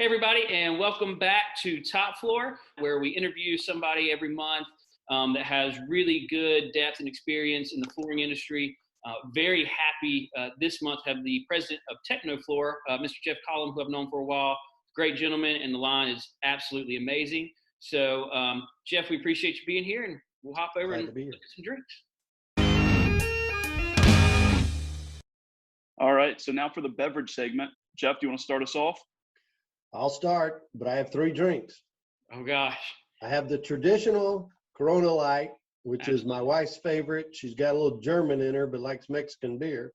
Hey, everybody, and welcome back to Top Floor, where we interview somebody every month that has really good depth and experience in the flooring industry. Very happy this month to have the president of Teknoflor, Mr. Jeff Collum, who I've known for a while. Great gentleman, and the line is absolutely amazing. So, Jeff, we appreciate you being here, and we'll hop over and look at some drinks. All right, so now for the beverage segment. Jeff, do you want to start us off? I'll start, but I have three drinks. Oh, gosh. I have the traditional Corona Light, which is my wife's favorite. She's got a little German in her, but likes Mexican beer.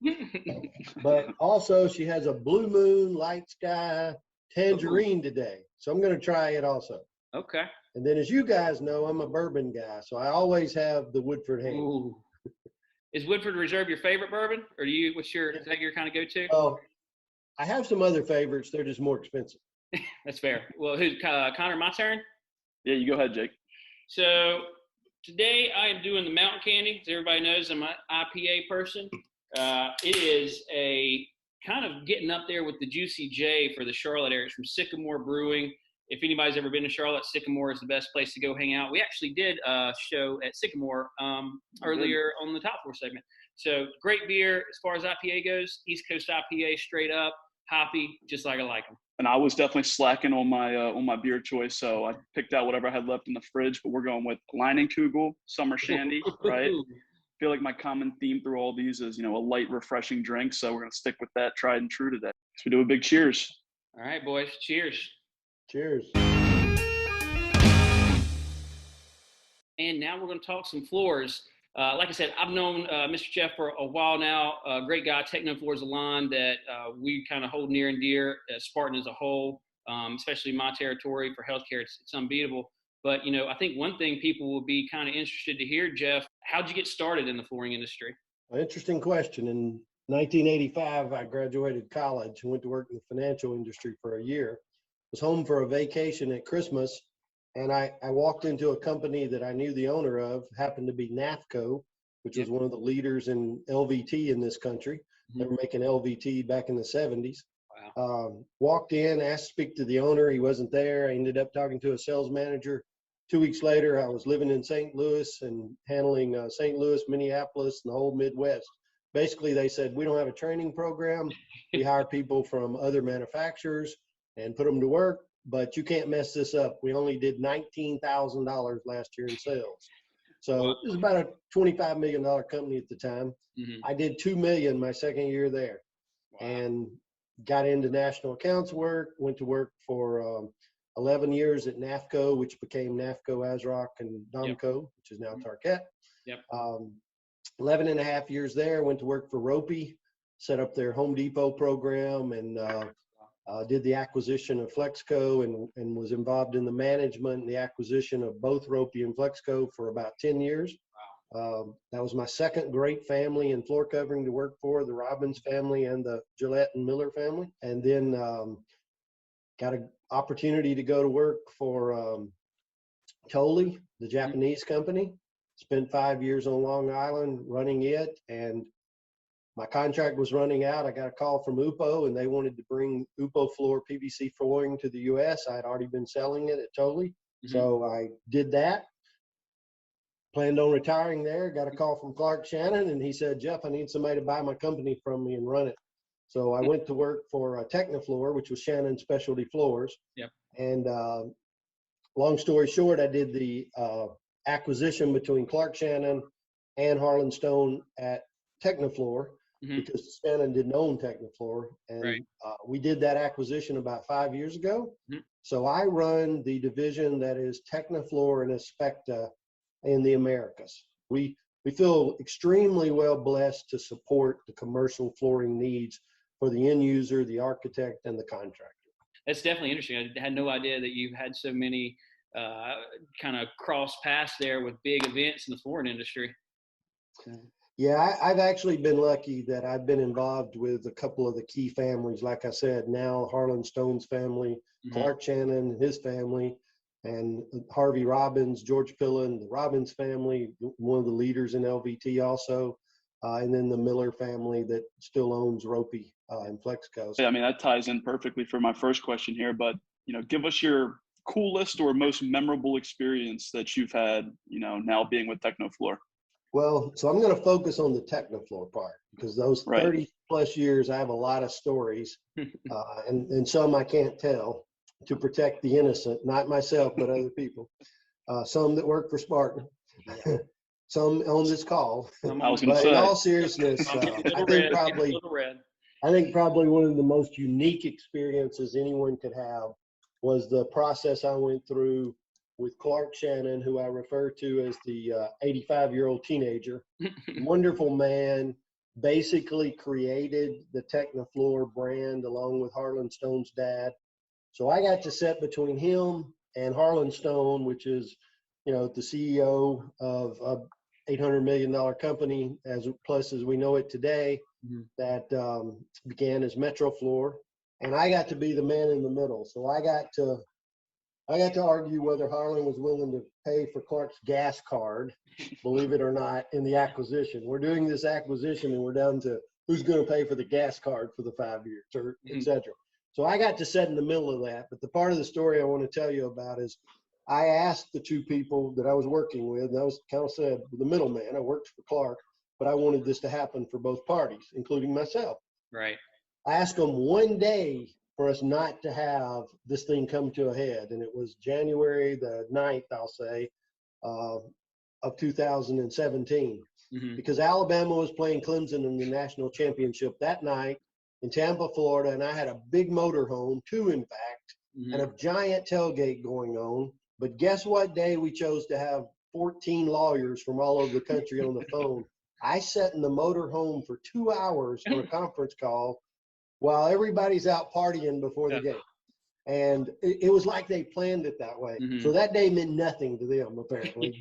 But also, she has a Blue Moon Light Sky Tangerine today. So I'm going to try it also. Okay. And then, as you guys know, I'm a bourbon guy, so I always have the Woodford Hand. Ooh. Is Woodford Reserve your favorite bourbon, or is that your kind of go-to? Oh, I have some other favorites. They're just more expensive. That's fair. Well, Connor, my turn? Yeah, you go ahead, Jake. So today I am doing the Mountain Candy. As everybody knows, I'm an IPA person. It is a kind of getting up there with the Juicy J for the Charlotte area. It's from Sycamore Brewing. If anybody's ever been to Charlotte, Sycamore is the best place to go hang out. We actually did a show at Sycamore earlier on the Top Floor segment. So great beer as far as IPA goes. East Coast IPA, straight up, hoppy, just like I like them. And I was definitely slacking on my beer choice, so I picked out whatever I had left in the fridge. But we're going with Leinenkugel, Summer Shandy, right? I feel like my common theme through all these is, a light, refreshing drink. So we're going to stick with that tried and true today. So we do a big cheers. All right, boys. Cheers. Cheers. And now we're going to talk some floors. Like I said, I've known Mr. Jeff for a while now. Great guy. Teknoflor is a line that we kind of hold near and dear. Spartan as a whole, especially my territory for healthcare, it's unbeatable. But, I think one thing people will be kind of interested to hear, Jeff, how'd you get started in the flooring industry? Interesting question. In 1985, I graduated college and went to work in the financial industry for a year. Was home for a vacation at Christmas. And I walked into a company that I knew the owner of, happened to be NAFCO, which was one of the leaders in LVT in this country. Mm-hmm. They were making LVT back in the 70s. Wow. Walked in, asked to speak to the owner. He wasn't there. I ended up talking to a sales manager. 2 weeks later, I was living in St. Louis and handling St. Louis, Minneapolis, and the whole Midwest. Basically, they said, we don't have a training program. We hire people from other manufacturers and put them to work. But you can't mess this up. We only did $19,000 last year in sales. So it was about a $25 million company at the time. Mm-hmm. I did $2 million my second year there. Wow. And got into national accounts work, went to work for 11 years at NAFCO, which became NAFCO, ASRock, and Domco, which is now Tarkett. Yep. 11 and a half years there, went to work for Ropey, set up their Home Depot program, and did the acquisition of Flexco and was involved in the management and the acquisition of both Ropey and Flexco for about 10 years. Wow. That was my second great family in floor covering to work for, the Robbins family and the Gillette and Miller family. And then got an opportunity to go to work for Toley, the Japanese company. Spent 5 years on Long Island running it, and my contract was running out. I got a call from UPO, and they wanted to bring UPO floor PVC flooring to the U.S. I had already been selling it at Toley. Mm-hmm. So I did that. Planned on retiring there. Got a call from Clark Shannon, and he said, Jeff, I need somebody to buy my company from me and run it. So I went to work for Teknoflor, which was Shannon Specialty Floors. Yep. And long story short, I did the acquisition between Clark Shannon and Harlan Stone at Teknoflor. Mm-hmm. Because Shannon didn't own Teknoflor, and right. We did that acquisition about 5 years ago. Mm-hmm. So I run the division that is Teknoflor and Aspecta in the Americas. We feel extremely well blessed to support the commercial flooring needs for the end user, the architect, and the contractor. That's definitely interesting. I had no idea that you've had so many kind of cross paths there with big events in the flooring industry. Okay. Yeah, I've actually been lucky that I've been involved with a couple of the key families. Like I said, now Harlan Stone's family, mm-hmm. Clark Shannon, his family, and Harvey Robbins, George Pillen, the Robbins family, one of the leaders in LVT also, and then the Miller family that still owns Ropey and Flexco. Yeah, I mean, that ties in perfectly for my first question here, but give us your coolest or most memorable experience that you've had, now being with Teknoflor. Well, so I'm going to focus on the Teknoflor part because those Right. 30 plus years, I have a lot of stories, and some I can't tell to protect the innocent, not myself, but other people. Some that work for Spartan, some on this call. I was going to But say. in all seriousness, I think probably one of the most unique experiences anyone could have was the process I went through with Clark Shannon, who I refer to as the 85-year-old teenager. Wonderful man, basically created the Teknoflor brand along with Harlan Stone's dad. So I got to sit between him and Harlan Stone, which is, the CEO of a $800 million company, as we know it today, that began as Metroflor. And I got to be the man in the middle. So I got to argue whether Harlan was willing to pay for Clark's gas card, believe it or not, in the acquisition. We're doing this acquisition and we're down to who's going to pay for the gas card for the 5 years, or et cetera. So I got to sit in the middle of that. But the part of the story I want to tell you about is I asked the two people that I was working with, and I was kind of said, the middleman, I worked for Clark, but I wanted this to happen for both parties, including myself. Right. I asked them one day for us not to have this thing come to a head. And it was January the 9th, I'll say, of 2017, because Alabama was playing Clemson in the national championship that night in Tampa, Florida. And I had a big motorhome, two, in fact, and a giant tailgate going on. But guess what day we chose to have 14 lawyers from all over the country on the phone? I sat in the motorhome for 2 hours on a conference call while everybody's out partying before the game. And it was like they planned it that way. So that day meant nothing to them, apparently.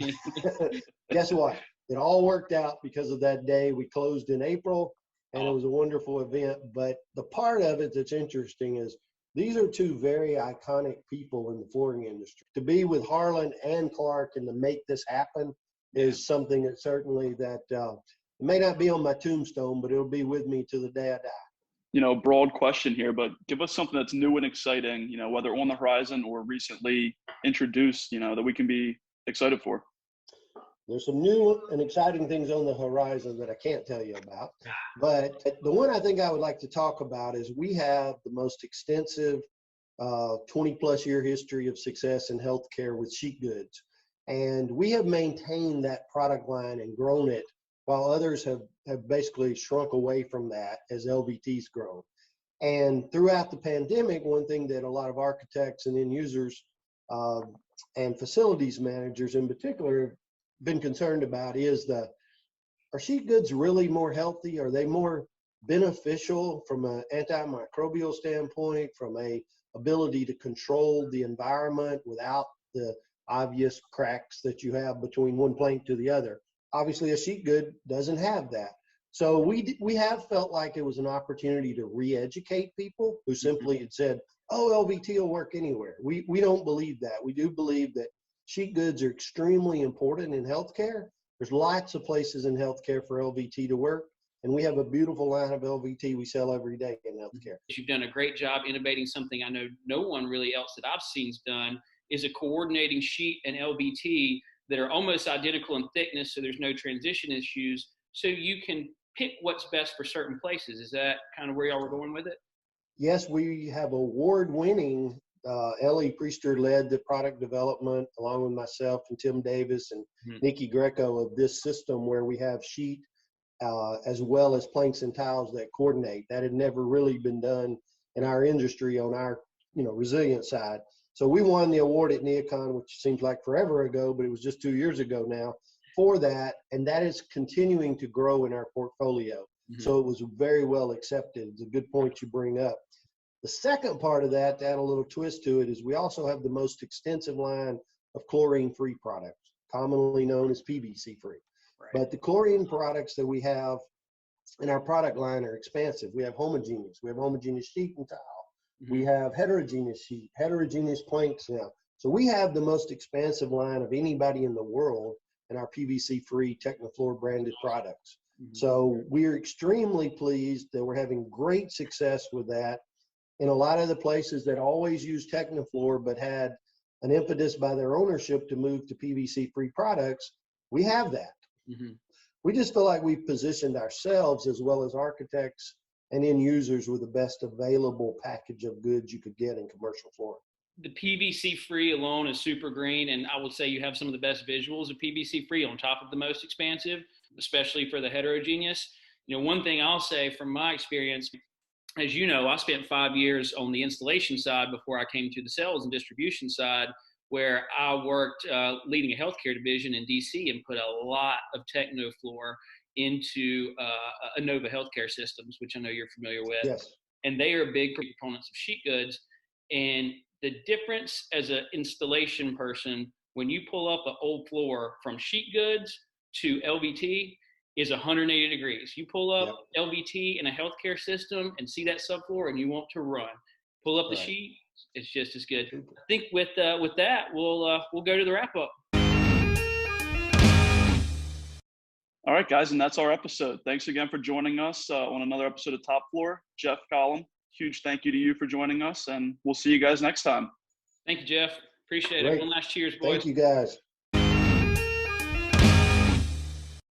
Guess what? It all worked out because of that day. We closed in April, and it was a wonderful event. But the part of it that's interesting is these are two very iconic people in the flooring industry. To be with Harlan and Clark and to make this happen is something that certainly that it may not be on my tombstone, but it'll be with me to the day I die. Broad question here, but give us something that's new and exciting, whether on the horizon or recently introduced, that we can be excited for. There's some new and exciting things on the horizon that I can't tell you about. But the one I think I would like to talk about is we have the most extensive 20-plus year history of success in healthcare with sheet goods. And we have maintained that product line and grown it while others have basically shrunk away from that as LVT's grown. And throughout the pandemic, one thing that a lot of architects and end users and facilities managers in particular have been concerned about is are sheet goods really more healthy? Are they more beneficial from an antimicrobial standpoint, from a ability to control the environment without the obvious cracks that you have between one plank to the other? Obviously, a sheet good doesn't have that. So we have felt like it was an opportunity to re-educate people who simply had said, oh, LVT will work anywhere. We don't believe that. We do believe that sheet goods are extremely important in healthcare. There's lots of places in healthcare for LVT to work, and we have a beautiful line of LVT we sell every day in healthcare. You've done a great job innovating something I know no one really else that I've seen's done, is a coordinating sheet and LVT that are almost identical in thickness, so there's no transition issues, so you can pick what's best for certain places. Is that kind of where y'all were going with it? Yes, we have award-winning. Ellie Priester led the product development along with myself and Tim Davis and Nikki Greco of this system where we have sheet as well as planks and tiles that coordinate. That had never really been done in our industry on our resilient side. So we won the award at Neocon, which seems like forever ago, but it was just 2 years ago now for that. And that is continuing to grow in our portfolio. So it was very well accepted. It's a good point you bring up. The second part of that, to add a little twist to it, is we also have the most extensive line of chlorine-free products, commonly known as PVC-free. Right. But the chlorine products that we have in our product line are expansive. We have homogeneous. We have homogeneous sheet and tile. We have heterogeneous sheet, heterogeneous planks now. So we have the most expansive line of anybody in the world in our PVC-free Teknoflor branded products. So we're extremely pleased that we're having great success with that. in a lot of the places that always used Teknoflor but had an impetus by their ownership to move to PVC-free products, we have that. Mm-hmm. We just feel like we've positioned ourselves as well as architects and end users with the best available package of goods you could get in commercial flooring. The PVC free alone is super green, and I would say you have some of the best visuals of PVC free on top of the most expansive, especially for the heterogeneous. You know, one thing I'll say from my experience, as you know, I spent 5 years on the installation side before I came to the sales and distribution side, where I worked leading a healthcare division in DC and put a lot of Teknoflor into Inova Healthcare Systems, which I know you're familiar with. Yes. And they are big proponents of sheet goods. And the difference as an installation person, when you pull up an old floor from sheet goods to LVT, is 180 degrees. You pull up LVT in a healthcare system and see that subfloor and you want to run. Pull up the sheet, it's just as good. I think with that, we'll go to the wrap up. All right, guys, and that's our episode. Thanks again for joining us on another episode of Top Floor. Jeff Collum, huge thank you to you for joining us, and we'll see you guys next time. Thank you, Jeff. Appreciate it. One last cheers, boys. Thank you, guys.